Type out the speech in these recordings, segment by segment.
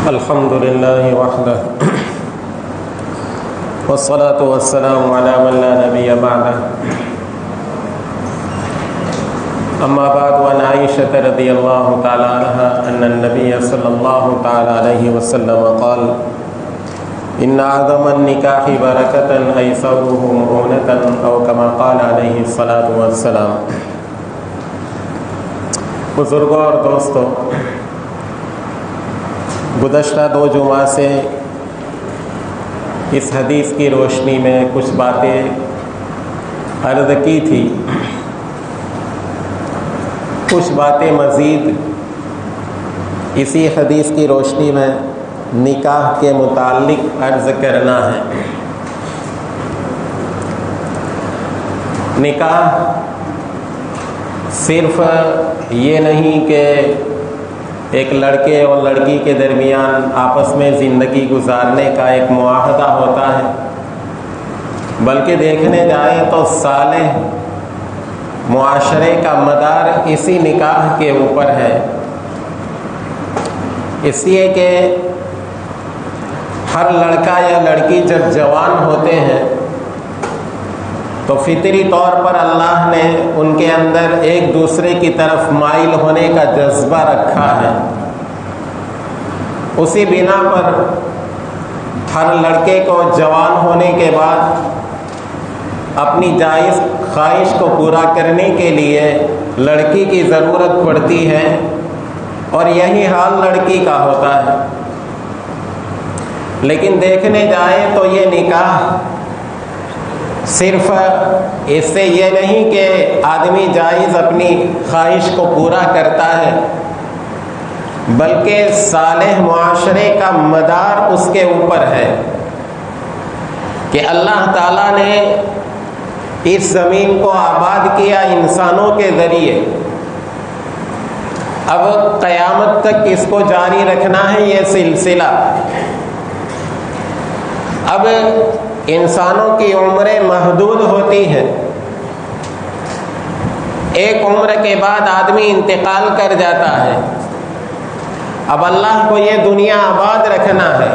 الحمد لله وحده والصلاة والسلام على من لا نبي بعده أما بعد وعن عائشة رضي الله تعالى عنها أن النبي صلى الله تعالى عليه وسلم قال إن أعظم النكاح بركة أيسره مؤونة أو كما قال عليه الصلاة والسلام۔ بزرگوں اور دوستوں، گزشتہ 2 جمعہ سے اس حدیث کی روشنی میں کچھ باتیں عرض کی تھی، کچھ باتیں مزید اسی حدیث کی روشنی میں نکاح کے متعلق عرض کرنا ہے۔ نکاح صرف یہ نہیں کہ ایک لڑکے اور لڑکی کے درمیان آپس میں زندگی گزارنے کا ایک معاہدہ ہوتا ہے، بلکہ دیکھنے جائیں تو صالح معاشرے کا مدار اسی نکاح کے اوپر ہے، اس لیے کہ ہر لڑکا یا لڑکی جب جوان ہوتے ہیں تو فطری طور پر اللہ نے ان کے اندر ایک دوسرے کی طرف مائل ہونے کا جذبہ رکھا ہے۔ اسی بنا پر ہر لڑکے کو جوان ہونے کے بعد اپنی جائز خواہش کو پورا کرنے کے لیے لڑکی کی ضرورت پڑتی ہے، اور یہی حال لڑکی کا ہوتا ہے۔ لیکن دیکھنے جائیں تو یہ نکاح صرف اس سے یہ نہیں کہ آدمی جائز اپنی خواہش کو پورا کرتا ہے، بلکہ صالح معاشرے کا مدار اس کے اوپر ہے کہ اللہ تعالیٰ نے اس زمین کو آباد کیا انسانوں کے ذریعے، اب قیامت تک اس کو جاری رکھنا ہے یہ سلسلہ۔ اب انسانوں کی عمریں محدود ہوتی ہیں، ایک عمر کے بعد آدمی انتقال کر جاتا ہے۔ اب اللہ کو یہ دنیا آباد رکھنا ہے،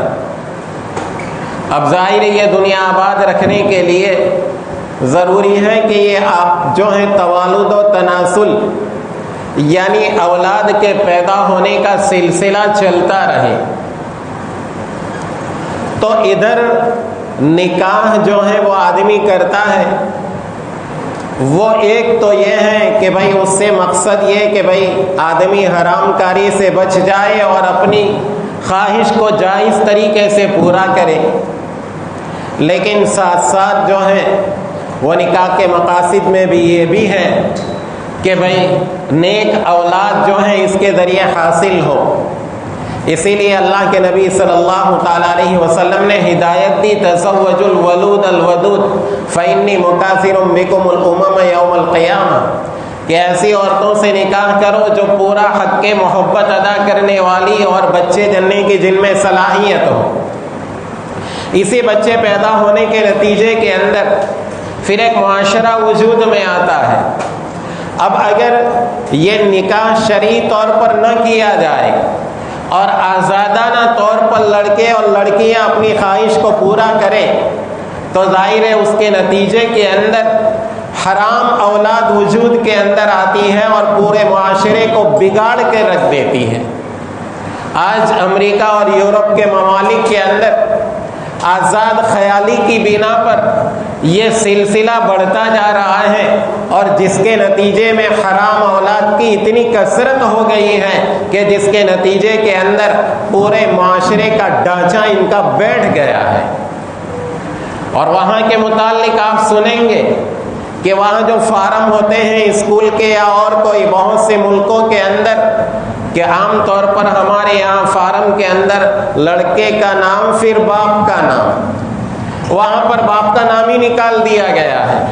اب ظاہر ہے یہ دنیا آباد رکھنے کے لیے ضروری ہے کہ یہ آپ جو ہے توالد و تناسل یعنی اولاد کے پیدا ہونے کا سلسلہ چلتا رہے۔ تو ادھر نکاح جو ہے وہ آدمی کرتا ہے، وہ ایک تو یہ ہے کہ بھائی اس سے مقصد یہ کہ بھائی آدمی حرام کاری سے بچ جائے اور اپنی خواہش کو جائز طریقے سے پورا کرے، لیکن ساتھ ساتھ جو ہے وہ نکاح کے مقاصد میں بھی یہ بھی ہے کہ بھائی نیک اولاد جو ہے اس کے ذریعے حاصل ہو۔ اسی لیے اللہ کے نبی صلی اللہ تعالیٰ علیہ وسلم نے ہدایت دی، تزوجوا الولود الودود فإنی مکاثر بکم الامم یوم القیامہ، کہ ایسی عورتوں سے نکاح کرو جو پورا حق کے محبت ادا کرنے والی اور بچے جننے کی جن میں صلاحیت ہو۔ اسی بچے پیدا ہونے کے نتیجے کے اندر پھر ایک معاشرہ وجود میں آتا ہے۔ اب اگر یہ نکاح شرعی طور پر نہ کیا جائے اور آزادانہ طور پر لڑکے اور لڑکیاں اپنی خواہش کو پورا کریں تو ظاہر ہے اس کے نتیجے کے اندر حرام اولاد وجود کے اندر آتی ہے اور پورے معاشرے کو بگاڑ کے رکھ دیتی ہے۔ آج امریکہ اور یورپ کے ممالک کے اندر آزاد خیالی کی بنا پر یہ سلسلہ بڑھتا جا رہا ہے، اور جس کے نتیجے میں حرام اولاد کی اتنی کثرت ہو گئی ہے کہ جس کے نتیجے کے اندر پورے معاشرے کا ڈھانچہ ان کا بیٹھ گیا ہے۔ اور وہاں کے متعلق آپ سنیں گے کہ وہاں جو فارم ہوتے ہیں اسکول کے یا اور کوئی بہت سے ملکوں کے اندر، کہ عام طور پر ہمارے یہاں فارم کے اندر لڑکے کا نام پھر باپ کا نام، وہاں پر باپ کا نام ہی نکال دیا گیا ہے،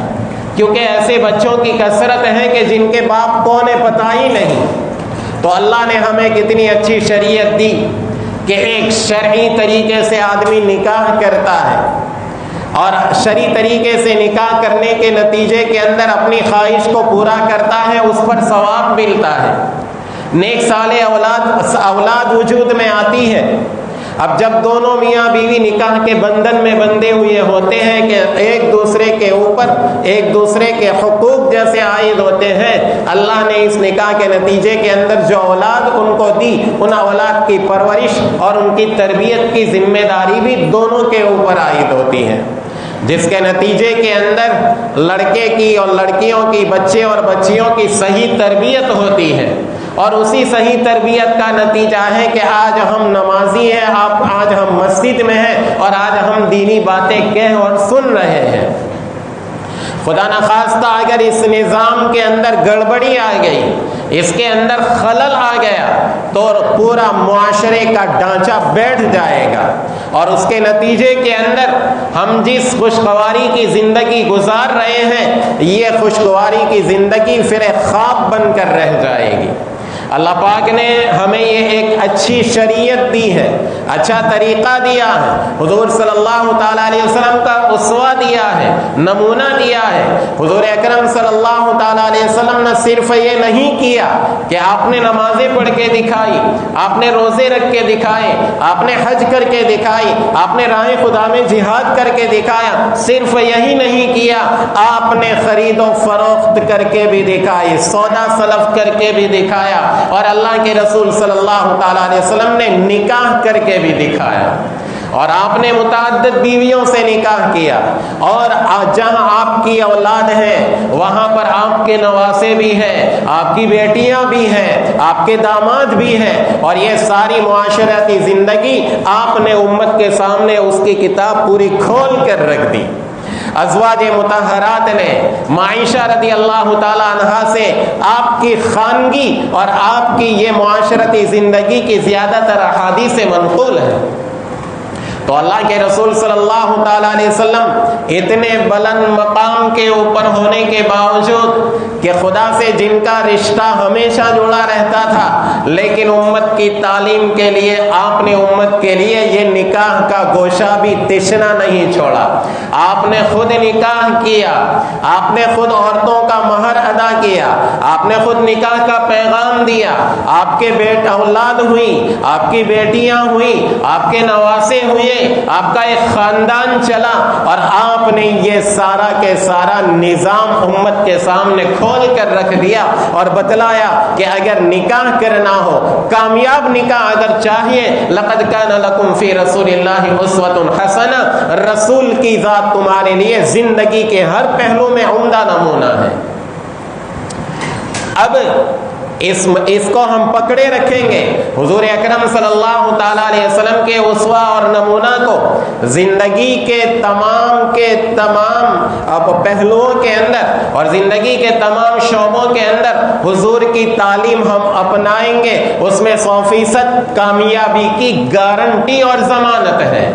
کیونکہ ایسے بچوں کی کثرت ہے کہ جن کے باپ کون ہے پتہ ہی نہیں۔ تو اللہ نے ہمیں کتنی اچھی شریعت دی کہ ایک شرعی طریقے سے آدمی نکاح کرتا ہے، اور شرعی طریقے سے نکاح کرنے کے نتیجے کے اندر اپنی خواہش کو پورا کرتا ہے، اس پر ثواب ملتا ہے۔ نیک صالح اولاد وجود میں آتی ہے، اب جب دونوں میاں بیوی نکاح کے بندھن میں بندھے ہوئے ہوتے ہیں کہ ایک دوسرے کے اوپر ایک دوسرے کے حقوق جیسے عائد ہوتے ہیں، اللہ نے اس نکاح کے نتیجے کے اندر جو اولاد ان کو دی، ان اولاد کی پرورش اور ان کی تربیت کی ذمہ داری بھی دونوں کے اوپر عائد ہوتی ہے، جس کے نتیجے کے اندر لڑکے کی اور لڑکیوں کی، بچے اور بچیوں کی صحیح تربیت ہوتی ہے، اور اسی صحیح تربیت کا نتیجہ ہے کہ آج ہم نمازی ہیں، آج ہم مسجد میں ہیں، اور آج ہم دینی باتیں کہہ اور سن رہے ہیں۔ خدا نخواستہ اگر اس نظام کے اندر گڑبڑی آ گئی، اس کے اندر خلل آ گیا، تو پورا معاشرے کا ڈھانچہ بیٹھ جائے گا، اور اس کے نتیجے کے اندر ہم جس خوشگواری کی زندگی گزار رہے ہیں، یہ خوشگواری کی زندگی پھر ایک خواب بن کر رہ جائے گی۔ اللہ پاک نے ہمیں یہ ایک اچھی شریعت دی ہے، اچھا طریقہ دیا ہے، حضور صلی اللہ تعالیٰ علیہ وسلم کا اسوہ دیا ہے، نمونہ دیا ہے۔ حضور اکرم صلی اللہ تعالیٰ علیہ وسلم نے صرف یہ نہیں کیا کہ آپ نے نمازیں پڑھ کے دکھائی، آپ نے روزے رکھ کے دکھائے، آپ نے حج کر کے دکھائی، آپ نے راہ خدا میں جہاد کر کے دکھایا، صرف یہی نہیں کیا، آپ نے خرید و فروخت کر کے بھی دکھائی، سودا سلف کر کے بھی دکھایا، اور اللہ کے رسول صلی اللہ تعالیٰ علیہ وسلم نے نکاح کر کے بھی دکھایا، اور آپ نے متعدد بیویوں سے نکاح کیا، اور جہاں آپ کی اولاد ہے وہاں پر آپ کے نواسے بھی ہیں، آپ کی بیٹیاں بھی ہیں، آپ کے داماد بھی ہیں، اور یہ ساری معاشرتی زندگی آپ نے امت کے سامنے اس کی کتاب پوری کھول کر رکھ دی۔ ازواج مطہرات نے معائشہ رضی اللہ تعالی عنہا سے آپ کی خانگی اور آپ کی یہ معاشرتی زندگی کی زیادہ تر احادیث منقول ہے۔ تو اللہ کے رسول صلی اللہ تعالیٰ علیہ وسلم اتنے بلند مقام کے اوپر ہونے کے باوجود کہ خدا سے جن کا رشتہ ہمیشہ جڑا رہتا تھا، لیکن امت کی تعلیم کے لیے آپ نے امت کے لیے یہ نکاح کا گوشہ بھی تشنا نہیں چھوڑا۔ آپ نے خود نکاح کیا، آپ نے خود عورتوں کا مہر ادا کیا، آپ نے خود نکاح کا پیغام دیا، آپ کے اولاد ہوئی، آپ کی بیٹیاں ہوئی، آپ کے نواسے ہوئے، آپ کا ایک خاندان چلا، اور آپ نے یہ سارا کے سارا نظام امت کے سامنے کھول کر رکھ دیا اور بتلایا کہ اگر نکاح کرنا ہو، کامیاب نکاح اگر چاہیے، لقد کان لکم فی رسول اللہ اسوۃ حسنہ، رسول کی ذات تمہارے لیے زندگی کے ہر پہلو میں عمدہ نمونہ ہے۔ اب اس کو ہم پکڑے رکھیں گے، حضور اکرم صلی اللہ تعالیٰ علیہ وسلم کے اسوہ اور نمونہ کو زندگی کے تمام پہلوؤں کے اندر اور زندگی کے تمام شعبوں کے اندر حضور کی تعلیم ہم اپنائیں گے، اس میں 100% کامیابی کی گارنٹی اور ضمانت ہے۔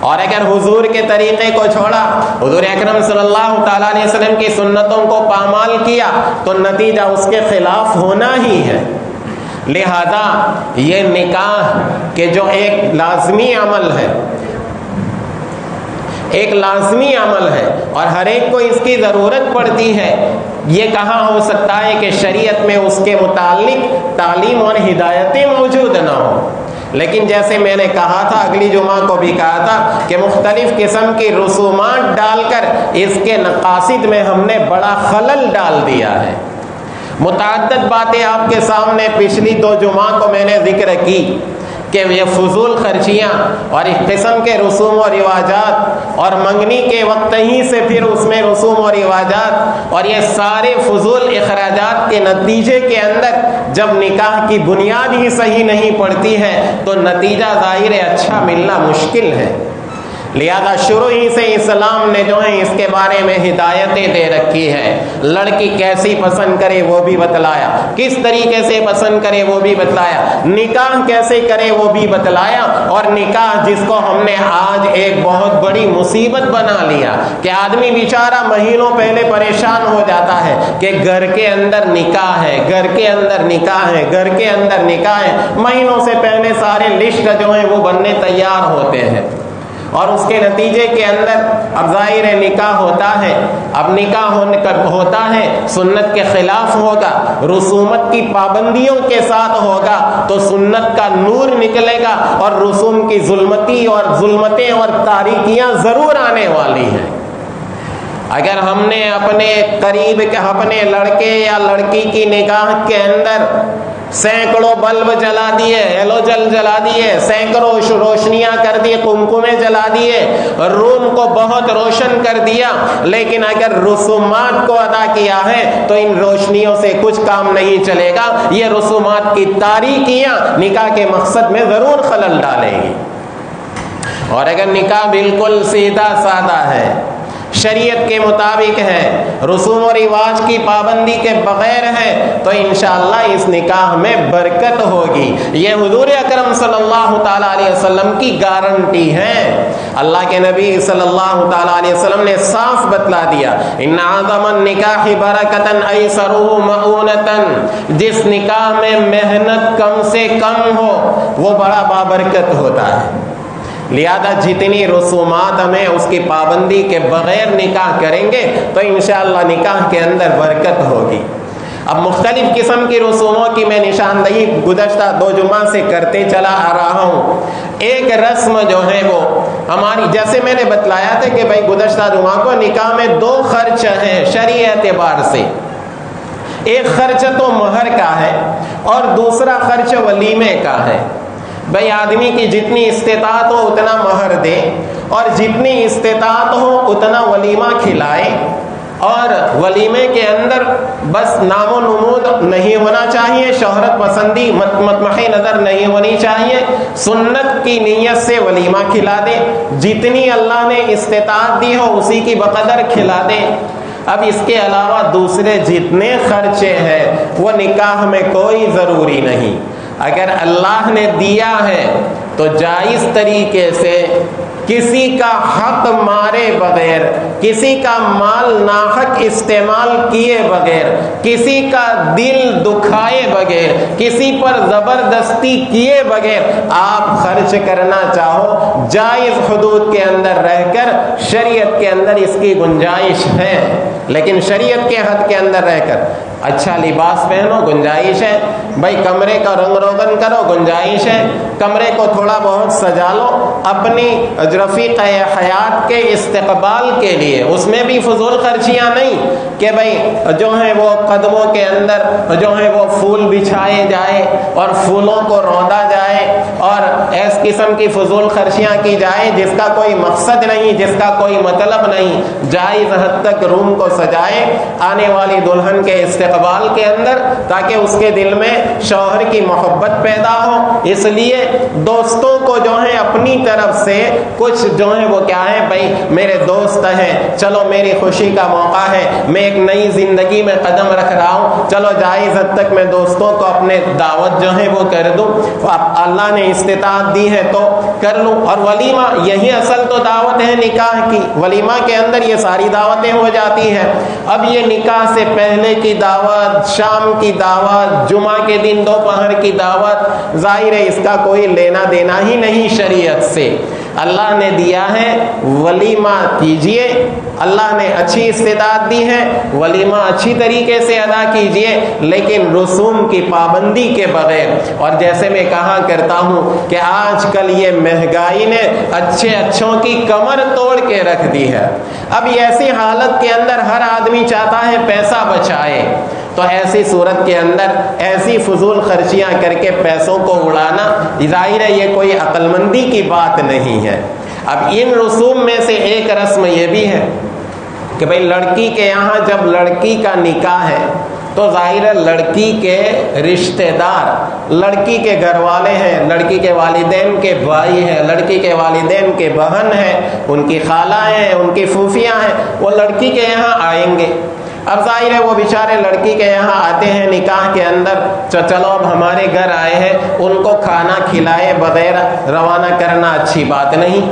اور اگر حضور کے طریقے کو چھوڑا، حضور اکرم صلی اللہ تعالیٰ علیہ وسلم کی سنتوں کو پامال کیا، تو نتیجہ اس کے خلاف ہونا ہی ہے۔ لہذا یہ نکاح کے جو ایک لازمی عمل ہے، ایک لازمی عمل ہے اور ہر ایک کو اس کی ضرورت پڑتی ہے، یہ کہاں ہو سکتا ہے کہ شریعت میں اس کے متعلق تعلیم اور ہدایتیں موجود نہ ہوں؟ لیکن جیسے میں نے کہا تھا، اگلی جمعہ کو بھی کہا تھا کہ مختلف قسم کی رسومات ڈال کر اس کے مقاصد میں ہم نے بڑا خلل ڈال دیا ہے۔ متعدد باتیں آپ کے سامنے پچھلی 2 جمعہ کو میں نے ذکر کی کہ یہ فضول خرچیاں اور اس قسم کے رسوم و رواجات، اور منگنی کے وقت ہی سے پھر اس میں رسوم و رواجات، اور یہ سارے فضول اخراجات کے نتیجے کے اندر جب نکاح کی بنیاد ہی صحیح نہیں پڑتی ہے تو نتیجہ ظاہر اچھا ملنا مشکل ہے۔ لہذا شروع ہی سے اسلام نے جو ہے اس کے بارے میں ہدایتیں دے رکھی ہے۔ لڑکی کیسی پسند کرے وہ بھی بتلایا، کس طریقے سے پسند کرے وہ بھی بتلایا، نکاح کیسے کرے وہ بھی بتلایا، اور نکاح جس کو ہم نے آج ایک بہت بڑی مصیبت بنا لیا کہ آدمی بیچارہ مہینوں پہلے پریشان ہو جاتا ہے کہ گھر کے اندر نکاح ہے، گھر کے اندر نکاح ہے، گھر کے اندر نکاح ہے، مہینوں سے پہلے سارے لسٹ جو ہیں وہ بننے تیار ہوتے ہیں، اور اس کے نتیجے کے اندر اب ظاہر نکاح ہوتا ہے، اب نکاح ہوتا ہے سنت کے خلاف ہوگا، رسومات کی پابندیوں کے ساتھ ہوگا، تو سنت کا نور نکلے گا اور رسوم کی ظلمتیں اور تاریکیاں ضرور آنے والی ہیں۔ اگر ہم نے اپنے قریب کے اپنے لڑکے یا لڑکی کی نکاح کے اندر سینکڑوں بلب جلا دیے، ہیلوجن جلا دیے، سینکڑوں روشنیاں کر دی، قمقمے جلا دیے، روم کو بہت روشن کر دیا، لیکن اگر رسومات کو ادا کیا ہے تو ان روشنیوں سے کچھ کام نہیں چلے گا، یہ رسومات کی تاریکیاں نکاح کے مقصد میں ضرور خلل ڈالیں گی۔ اور اگر نکاح بالکل سیدھا سادہ ہے، شریعت کے مطابق ہے، رسوم و رواج کی پابندی کے بغیر ہے، تو انشاءاللہ اس نکاح میں برکت ہوگی۔ یہ حضور اکرم صلی اللہ تعالیٰ علیہ وسلم کی گارنٹی ہے۔ اللہ کے نبی صلی اللہ تعالیٰ علیہ وسلم نے صاف بتلا دیا، ان اعظم النکاح برکتن ایسرہ مؤونتن، جس نکاح میں محنت کم سے کم ہو وہ بڑا بابرکت ہوتا ہے۔ لہذا جتنی رسومات ہمیں اس کی پابندی کے بغیر نکاح کریں گے تو انشاءاللہ نکاح کے اندر برکت ہوگی۔ اب مختلف قسم کی رسوموں کی میں نشاندہی گزشتہ 2 جمعہ سے کرتے چلا آ رہا ہوں۔ ایک رسم جو ہے وہ ہماری، جیسے میں نے بتلایا تھا کہ بھائی گزشتہ جمعہ کو نکاح میں 2 خرچ ہیں شرعی اعتبار سے، ایک خرچ تو مہر کا ہے اور دوسرا خرچ ولیمے کا ہے۔ بھائی آدمی کی جتنی استطاعت ہو اتنا مہر دے اور جتنی استطاعت ہو اتنا ولیمہ کھلائے، اور ولیمے کے اندر بس نام و نمود نہیں ہونا چاہیے، شہرت پسندی مطمح نظر نہیں ہونی چاہیے، سنت کی نیت سے ولیمہ کھلا دے، جتنی اللہ نے استطاعت دی ہو اسی کی بقدر کھلا دے۔ اب اس کے علاوہ دوسرے جتنے خرچے ہیں وہ نکاح میں کوئی ضروری نہیں۔ اگر اللہ نے دیا ہے تو جائز طریقے سے کسی کا حق مارے بغیر، کسی کا مال ناحق استعمال کیے بغیر، کسی کا دل دکھائے بغیر، کسی پر زبردستی کیے بغیر آپ خرچ کرنا چاہو، جائز حدود کے اندر رہ کر شریعت کے اندر اس کی گنجائش ہے، لیکن شریعت کے حد کے اندر رہ کر اچھا لباس پہنو، گنجائش ہے، بھائی کمرے کا رنگ روغن کرو، گنجائش ہے، کمرے کو تھوڑا بہت سجا لو اپنی رفیق حیات کے استقبال کے لیے، اس میں بھی فضول خرچیاں نہیں کہ بھائی جو ہیں وہ قدموں کے اندر جو ہیں وہ پھول بچھائے جائے اور پھولوں کو روندا جائے اور اس قسم کی فضول خرچیاں کی جائے جس کا کوئی مقصد نہیں، جس کا کوئی مطلب نہیں۔ جائز حد تک روم کو سجائے آنے والی دلہن کے استقبال کے اندر تاکہ اس کے دل میں شوہر کی محبت پیدا ہو۔ اس لیے دوستوں کو جو ہے اپنی طرف سے کچھ جو ہے وہ کیا ہے، بھائی میرے دوست ہیں، چلو میری خوشی کا موقع ہے، میں ایک نئی زندگی میں قدم رکھ رہا ہوں، چلو جائز حد تک میں دوستوں کو اپنے دعوت جو ہے وہ کر دوں، اللہ نے استطاعت دی ہے تو کر لوں۔ اور ولیمہ یہی اصل تو دعوت ہے نکاح کی، ولیمہ کے اندر یہ ساری دعوتیں ہو جاتی ہیں۔ اب یہ نکاح سے پہلے کی دعوت، شام کی دعوت، جمعہ کے دن دوپہر کی دعوت، ظاہر ہے اس کا کوئی لینا دینا ہی نہیں شریعت سے۔ اللہ نے دیا ہے ولیمہ کیجئے، اللہ نے اچھی استطاعت دی ہے، ولیمہ اچھی طریقے سے ادا کیجئے، لیکن رسوم کی پابندی کے بغیر۔ اور جیسے میں کہا کرتا ہوں کہ آج کل یہ مہنگائی نے اچھوں کی کمر توڑ کے رکھ دی ہے۔ اب ایسی حالت کے اندر ہر آدمی چاہتا ہے پیسہ بچائے، تو ایسی صورت کے اندر ایسی فضول خرچیاں کر کے پیسوں کو اڑانا ظاہر ہے یہ کوئی عقل مندی کی بات نہیں ہے۔ اب ان رسوم میں سے ایک رسم یہ بھی ہے کہ بھئی لڑکی کے یہاں جب لڑکی کا نکاح ہے تو ظاہر ہے لڑکی کے رشتہ دار، لڑکی کے گھر والے ہیں، لڑکی کے والدین کے بھائی ہیں، لڑکی کے والدین کے بہن ہیں، ان کی خالہ ہیں، ان کی پھوپھیاں ہیں، وہ لڑکی کے یہاں آئیں گے۔ اب ظاہر ہے وہ بیچارے لڑکی کے یہاں آتے ہیں نکاح کے اندر، چلو اب ہمارے گھر آئے ہیں، ان کو کھانا کھلائے بغیر روانہ کرنا اچھی بات نہیں۔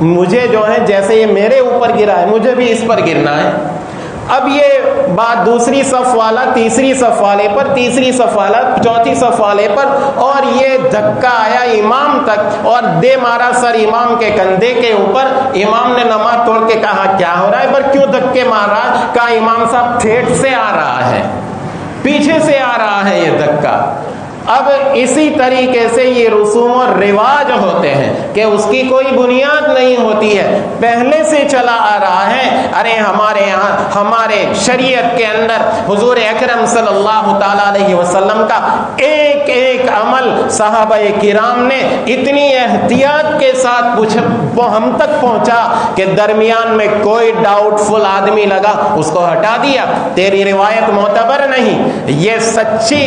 مجھے جو ہے جیسے یہ میرے اوپر گرا ہے مجھے بھی اس پر گرنا ہے۔ اب یہ بات دوسری صف والا تیسری صف والے پر، تیسری صف والا چوتھی صف والے پر، اور یہ دھکا آیا امام تک اور دے مارا سر امام کے کندھے کے اوپر۔ امام نے نماز توڑ کے کہا کیا ہو رہا ہے، پر کیوں دھکے مار رہا ہے؟ کہا امام صاحب ٹھیٹ سے آ رہا ہے، پیچھے سے آ رہا ہے یہ دھکا۔ اب اسی طریقے سے یہ رسوم و رواج ہوتے ہیں کہ اس کی کوئی بنیاد نہیں ہوتی ہے، پہلے سے چلا آ رہا ہے۔ ارے ہمارے یہاں ہمارے شریعت کے اندر حضور اکرم صلی اللہ تعالیٰ علیہ وسلم کا ایک ایک عمل صحابہ کرام نے اتنی احتیاط کے ساتھ ہم تک پہنچا کہ درمیان میں کوئی ڈاؤٹ فل آدمی لگا اس کو ہٹا دیا، تیری روایت معتبر نہیں۔ یہ سچے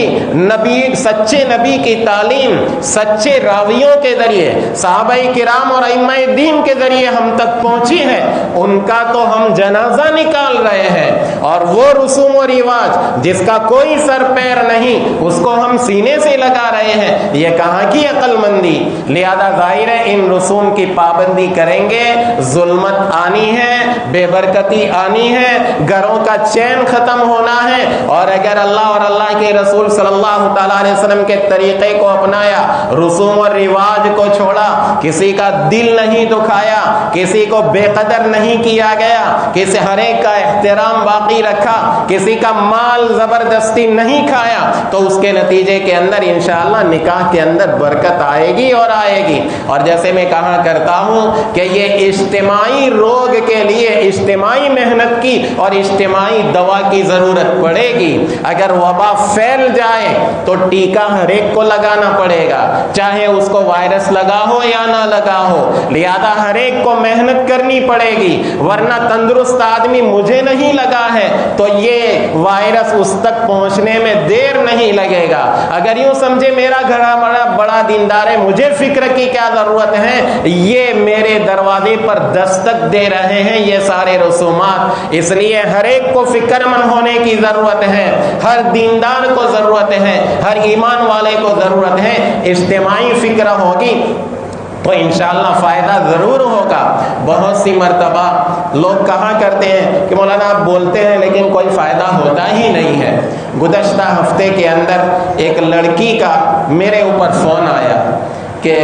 نبی کی تعلیم سچے راویوں کے ذریعے صحابہ کرام اور ائمہ دین کے ذریعے ہم تک پہنچی ہے، ان کا تو ہم جنازہ نکال رہے ہیں، اور وہ رسوم و رواج جس کا کوئی سر پیر نہیں اس کو ہم سینے سے لگا رہے ہیں۔ یہ کہاں کی عقل مندی؟ لہذا ظاہر ہے ان رسوم کی پابندی کریں گے ظلمت آنی ہے، بے برکتی آنی ہے، گھروں کا چین ختم ہونا ہے۔ اور اگر اللہ اور اللہ کے رسول صلی اللہ تعالیٰ علیہ وسلم کے طریقے کو اپنایا، رسوم اور رواج کو چھوڑا، کسی کا دل نہیں دکھایا، کسی کو بے قدر نہیں کیا گیا، کسی ہر ایک کا احترام باقی رکھا، کسی کا مال زبردستی نہیں کھایا، تو اس کے نتیجے کے اندر انشاءاللہ نکاح کے اندر برکت آئے گی اور آئے گی۔ اور جیسے میں کہا کرتا ہوں کہ یہ اجتماعی روگ کے لیے اجتماعی محنت کی اور اجتماعی دوا کی ضرورت پڑے گی۔ اگر وبا پھیل جائے تو ٹیکہ ہر ایک کو لگانا پڑے گا، چاہے اس کو وائرس لگا ہو یا نہ لگا ہو، لہذا ہر ایک کو محنت کرنی پڑے گی، ورنہ تندرست آدمی مجھے نہیں لگا ہے تو یہ وائرس اس تک پہنچنے میں دیر نہیں لگے گا۔ اگر یوں سمجھے میرا گھر بڑا دیندار ہے، مجھے فکر کی کیا ضرورت ہے، یہ میرے دروازے پر دستک دے رہے ہیں یہ سارے رسومات۔ اس لیے ہر ایک کو فکر مند ہونے کی ضرورت ہے، ہر دیندار کو ضرورت ہے، ہر ایمان والے کو ضرورت ہے۔ اجتماعی فکر ہوگی تو انشاءاللہ فائدہ ضرور ہوگا۔ بہت سی مرتبہ لوگ کہا کرتے ہیں کہ مولانا آپ بولتے ہیں لیکن کوئی فائدہ ہوتا ہی نہیں ہے۔ گزشتہ ہفتے کے اندر ایک لڑکی کا میرے اوپر فون آیا کہ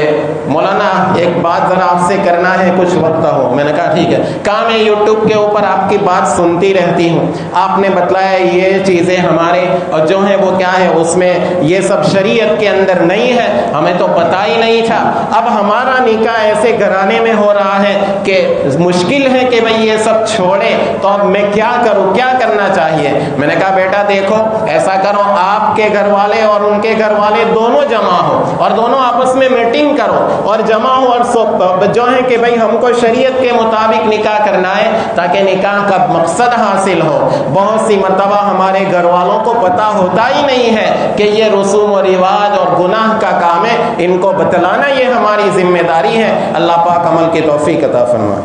مولانا ایک بات ذرا آپ سے کرنا ہے، کچھ وقت ہو۔ میں نے کہا ٹھیک ہے۔ کہا میں یوٹیوب کے اوپر آپ کی بات سنتی رہتی ہوں، آپ نے بتلایا یہ چیزیں ہمارے اور جو ہیں وہ کیا ہے، اس میں یہ سب شریعت کے اندر نہیں ہے، ہمیں تو پتہ ہی نہیں تھا۔ اب ہمارا نکاح ایسے گھرانے میں ہو رہا ہے کہ مشکل ہے کہ بھئی یہ سب چھوڑے، تو اب میں کیا کروں، کیا کرنا چاہیے؟ میں نے کہا بیٹا دیکھو ایسا کرو، آپ کے گھر والے اور ان کے گھر والے دونوں جمع ہو اور دونوں آپس میں میٹنگ کرو اور جمع ہو اور جو ہے کہ بھئی ہم کو شریعت کے مطابق نکاح کرنا ہے تاکہ نکاح کا مقصد حاصل ہو۔ بہت سی مرتبہ ہمارے گھر والوں کو پتہ ہوتا ہی نہیں ہے کہ یہ رسوم و رواج اور گناہ کا کام ہے، ان کو بتلانا یہ ہماری ذمہ داری ہے۔ اللہ پاک عمل کی توفیق عطا فرمائے۔